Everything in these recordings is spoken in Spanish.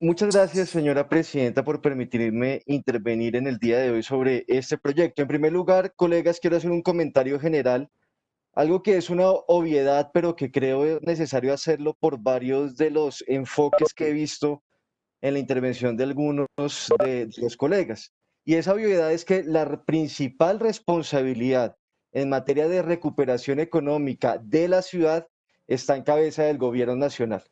Muchas gracias, señora presidenta, por permitirme intervenir en el día de hoy sobre este proyecto. En primer lugar, colegas, quiero hacer un comentario general, algo que es una obviedad, pero que creo necesario hacerlo por varios de los enfoques que he visto en la intervención de algunos de los colegas. Y esa obviedad es que la principal responsabilidad en materia de recuperación económica de la ciudad está en cabeza del gobierno nacional.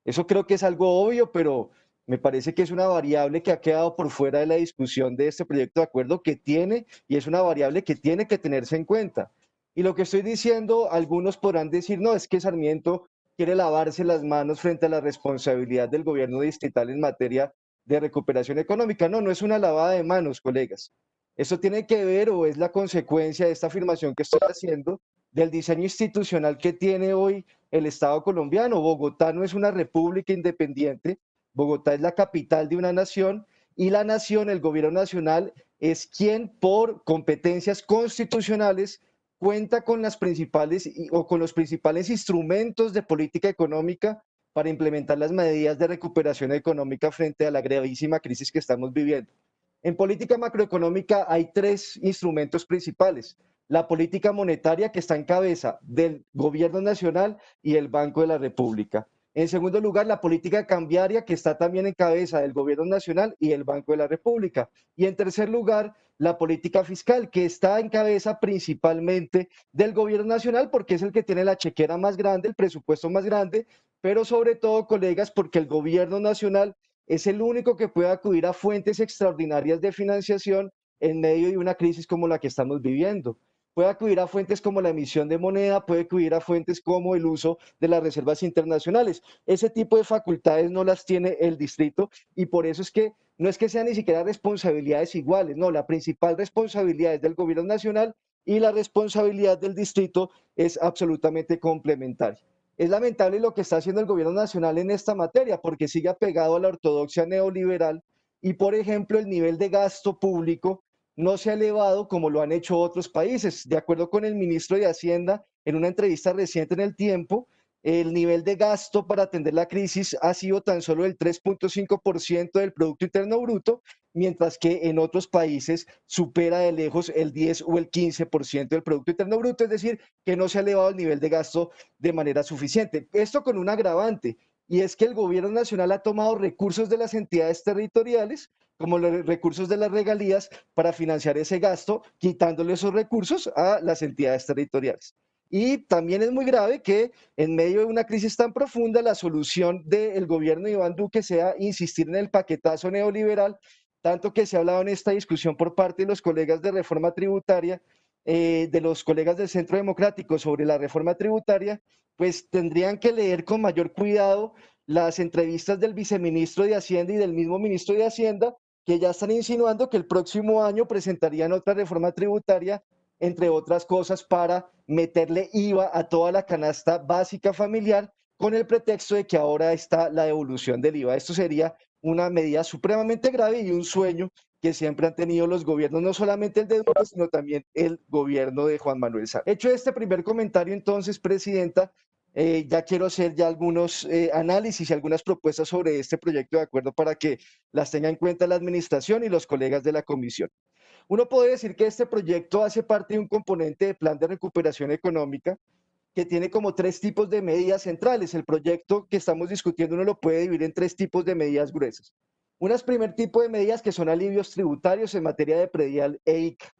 Eso creo que es algo obvio, pero me parece que es una variable que ha quedado por fuera de la discusión de este proyecto de acuerdo que tiene, y es una variable que tiene que tenerse en cuenta. Y lo que estoy diciendo, algunos podrán decir, no, es que Sarmiento quiere lavarse las manos frente a la responsabilidad del gobierno distrital en materia de recuperación económica. No, no es una lavada de manos, colegas. Esto tiene que ver o es la consecuencia de esta afirmación que estoy haciendo del diseño institucional que tiene hoy el Estado colombiano. Bogotá no es una república independiente, Bogotá es la capital de una nación y la nación, el gobierno nacional, es quien por competencias constitucionales cuenta con las principales o con los principales instrumentos de política económica para implementar las medidas de recuperación económica frente a la gravísima crisis que estamos viviendo. En política macroeconómica hay tres instrumentos principales: la política monetaria, que está en cabeza del gobierno nacional y el Banco de la República. En segundo lugar, la política cambiaria, que está también en cabeza del gobierno nacional y el Banco de la República. Y en tercer lugar, la política fiscal, que está en cabeza principalmente del gobierno nacional, porque es el que tiene la chequera más grande, el presupuesto más grande, pero sobre todo, colegas, porque el gobierno nacional es el único que puede acudir a fuentes extraordinarias de financiación en medio de una crisis como la que estamos viviendo. Puede acudir a fuentes como la emisión de moneda, puede acudir a fuentes como el uso de las reservas internacionales. Ese tipo de facultades no las tiene el distrito, y por eso es que no es que sean ni siquiera responsabilidades iguales, no, la principal responsabilidad es del gobierno nacional y la responsabilidad del distrito es absolutamente complementaria. Es lamentable lo que está haciendo el gobierno nacional en esta materia, porque sigue apegado a la ortodoxia neoliberal y, por ejemplo, el nivel de gasto público no se ha elevado como lo han hecho otros países. De acuerdo con el ministro de Hacienda, en una entrevista reciente en El Tiempo, el nivel de gasto para atender la crisis ha sido tan solo el 3.5% del Producto Interno Bruto, mientras que en otros países supera de lejos el 10 o el 15% del Producto Interno Bruto, es decir, que no se ha elevado el nivel de gasto de manera suficiente. Esto con un agravante, y es que el gobierno nacional ha tomado recursos de las entidades territoriales, como los recursos de las regalías, para financiar ese gasto, quitándole esos recursos a las entidades territoriales. Y también es muy grave que en medio de una crisis tan profunda la solución del gobierno de Iván Duque sea insistir en el paquetazo neoliberal, tanto que se ha hablado en esta discusión por parte de los colegas de reforma tributaria, de los colegas del Centro Democrático sobre la reforma tributaria. Pues tendrían que leer con mayor cuidado las entrevistas del viceministro de Hacienda y del mismo ministro de Hacienda, que ya están insinuando que el próximo año presentarían otra reforma tributaria, entre otras cosas, para meterle IVA a toda la canasta básica familiar, con el pretexto de que ahora está la devolución del IVA. Esto sería una medida supremamente grave y un sueño que siempre han tenido los gobiernos, no solamente el de Duque, sino también el gobierno de Juan Manuel Santos. Hecho este primer comentario, entonces, presidenta, ya quiero hacer ya algunos análisis y algunas propuestas sobre este proyecto de acuerdo para que las tenga en cuenta la administración y los colegas de la comisión. Uno puede decir que este proyecto hace parte de un componente de plan de recuperación económica que tiene como tres tipos de medidas centrales. El proyecto que estamos discutiendo uno lo puede dividir en tres tipos de medidas gruesas. Unas primer tipo de medidas que son alivios tributarios en materia de predial e ICA.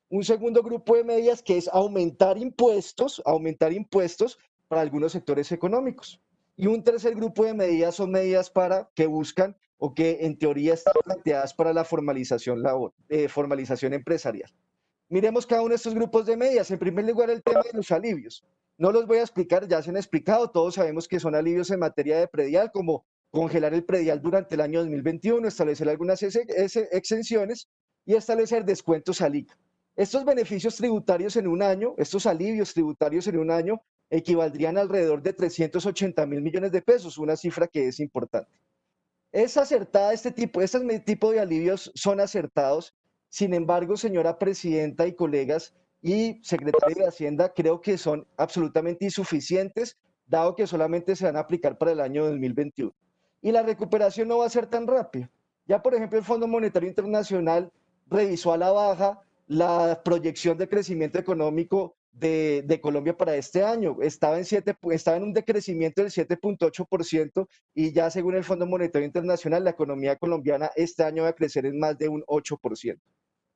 Un segundo grupo de medidas que es aumentar impuestos para algunos sectores económicos. Y un tercer grupo de medidas son medidas para que buscan o que en teoría están planteadas para la formalización empresarial. Miremos cada uno de estos grupos de medidas. En primer lugar, el tema de los alivios. No los voy a explicar, ya se han explicado, todos sabemos que son alivios en materia de predial, como congelar el predial durante el año 2021, establecer algunas exenciones y establecer descuentos al ICA. Estos beneficios tributarios en un año, estos alivios tributarios en un año, equivaldrían a alrededor de 380.000 millones de pesos, una cifra que es importante. Es acertada este tipo de alivios son acertados. Sin embargo, señora presidenta y colegas y secretario de Hacienda, creo que son absolutamente insuficientes, dado que solamente se van a aplicar para el año 2021. y la recuperación no va a ser tan rápida. Ya, por ejemplo, el Fondo Monetario Internacional revisó a la baja la proyección de crecimiento económico de Colombia para este año. Estaba en un decrecimiento del 7,8% y ya según el Fondo Monetario Internacional, la economía colombiana este año va a crecer en más de un 8%.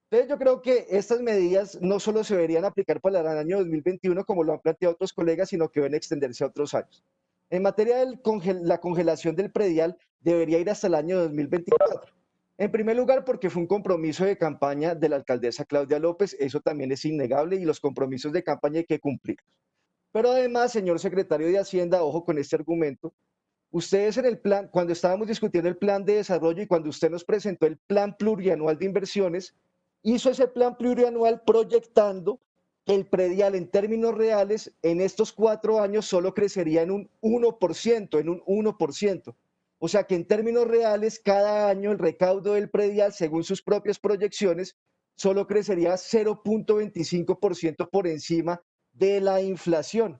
Entonces yo creo que estas medidas no solo se deberían aplicar para el año 2021, como lo han planteado otros colegas, sino que deben extenderse a otros años. En materia de la congelación del predial, debería ir hasta el año 2024. En primer lugar, porque fue un compromiso de campaña de la alcaldesa Claudia López, eso también es innegable y los compromisos de campaña hay que cumplir. Pero además, señor secretario de Hacienda, ojo con este argumento, ustedes en el plan, cuando estábamos discutiendo el plan de desarrollo y cuando usted nos presentó el plan plurianual de inversiones, hizo ese plan plurianual proyectando que el predial en términos reales en estos 4 años solo crecería en un 1%, en un 1%. O sea que en términos reales, cada año el recaudo del predial, según sus propias proyecciones, solo crecería 0,25% por encima de la inflación.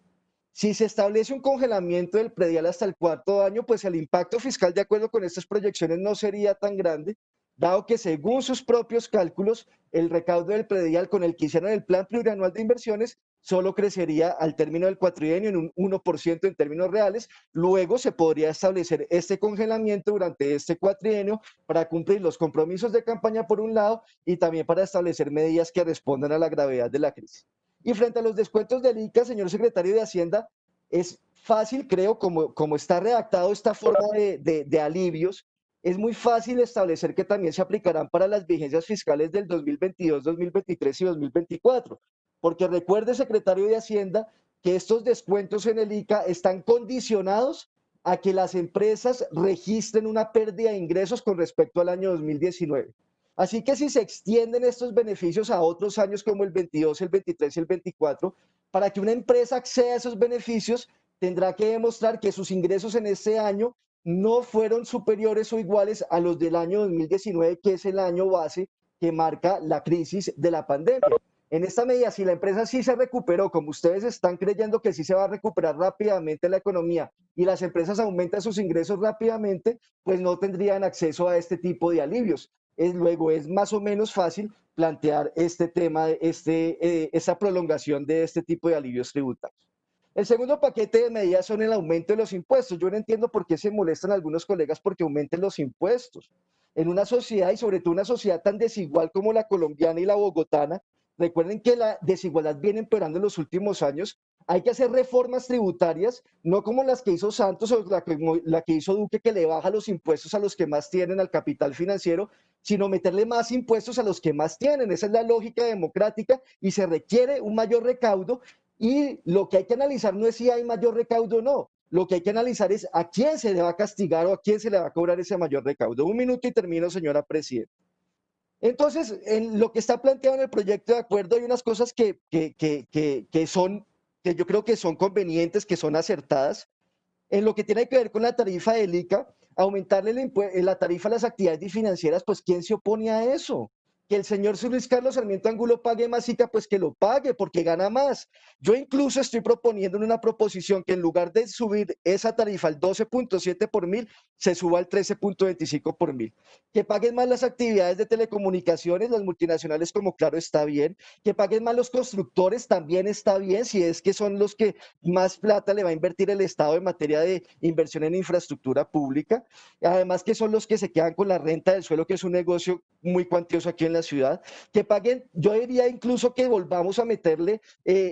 Si se establece un congelamiento del predial hasta el 4 año, pues el impacto fiscal de acuerdo con estas proyecciones no sería tan grande, dado que según sus propios cálculos, el recaudo del predial con el que hicieron el plan plurianual de inversiones solo crecería al término del cuatrienio en un 1% en términos reales. Luego se podría establecer este congelamiento durante este cuatrienio para cumplir los compromisos de campaña por un lado y también para establecer medidas que respondan a la gravedad de la crisis. Y frente a los descuentos del ICA, señor secretario de Hacienda, es fácil, creo, como está redactado esta forma de alivios, es muy fácil establecer que también se aplicarán para las vigencias fiscales del 2022, 2023 y 2024. Porque recuerde, secretario de Hacienda, que estos descuentos en el ICA están condicionados a que las empresas registren una pérdida de ingresos con respecto al año 2019. Así que si se extienden estos beneficios a otros años como el 22, el 23 y el 24, para que una empresa acceda a esos beneficios, tendrá que demostrar que sus ingresos en ese año no fueron superiores o iguales a los del año 2019, que es el año base que marca la crisis de la pandemia. En esta medida, si la empresa sí se recuperó, como ustedes están creyendo que sí se va a recuperar rápidamente la economía y las empresas aumentan sus ingresos rápidamente, pues no tendrían acceso a este tipo de alivios. Luego es más o menos fácil plantear este tema, esta prolongación de este tipo de alivios tributarios. El segundo paquete de medidas son el aumento de los impuestos. Yo no entiendo por qué se molestan algunos colegas porque aumenten los impuestos. En una sociedad y sobre todo una sociedad tan desigual como la colombiana y la bogotana, recuerden que la desigualdad viene empeorando en los últimos años. Hay que hacer reformas tributarias, no como las que hizo Santos o la que hizo Duque, que le baja los impuestos a los que más tienen, al capital financiero, sino meterle más impuestos a los que más tienen. Esa es la lógica democrática y se requiere un mayor recaudo y lo que hay que analizar no es si hay mayor recaudo o no, lo que hay que analizar es a quién se le va a castigar o a quién se le va a cobrar ese mayor recaudo. Un minuto y termino, señora presidenta. Entonces, en lo que está planteado en el proyecto de acuerdo hay unas cosas que yo creo que son convenientes, que son acertadas. En lo que tiene que ver con la tarifa del ICA, aumentarle la tarifa a las actividades financieras, pues ¿quién se opone a eso? Que el señor Luis Carlos Sarmiento Angulo pague más ICA, pues que lo pague, porque gana más. Yo incluso estoy proponiendo en una proposición que en lugar de subir esa tarifa al 12,7 por mil, se suba al 13,25 por mil. Que paguen más las actividades de telecomunicaciones, las multinacionales como Claro está bien. Que paguen más los constructores también está bien, si es que son los que más plata le va a invertir el Estado en materia de inversión en infraestructura pública. Además que son los que se quedan con la renta del suelo, que es un negocio muy cuantioso aquí en la ciudad. Que paguen, yo diría incluso que volvamos a meterle,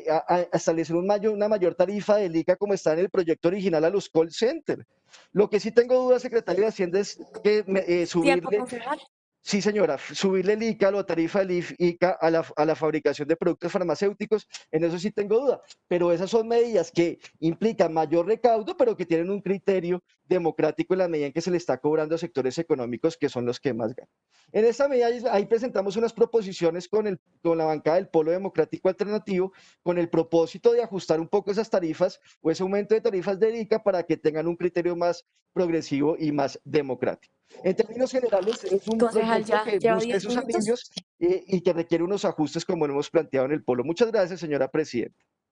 a establecer una mayor tarifa del ICA como está en el proyecto original a los call centers. Lo que sí tengo dudas, secretario de Hacienda, es que Tiempo, subirle. concejal. Sí, señora, subirle el ICA, la tarifa del ICA a la fabricación de productos farmacéuticos, en eso sí tengo duda, pero esas son medidas que implican mayor recaudo, pero que tienen un criterio democrático en la medida en que se le está cobrando a sectores económicos que son los que más ganan. En esta medida, ahí presentamos unas proposiciones con la bancada del Polo Democrático Alternativo, con el propósito de ajustar un poco esas tarifas o ese aumento de tarifas del ICA para que tengan un criterio más progresivo y más democrático. En términos generales, es un Concejal, proyecto ya que lleva busca 10 esos minutos. alivios y que requiere unos ajustes como lo hemos planteado en el polo. Muchas gracias, señora presidenta.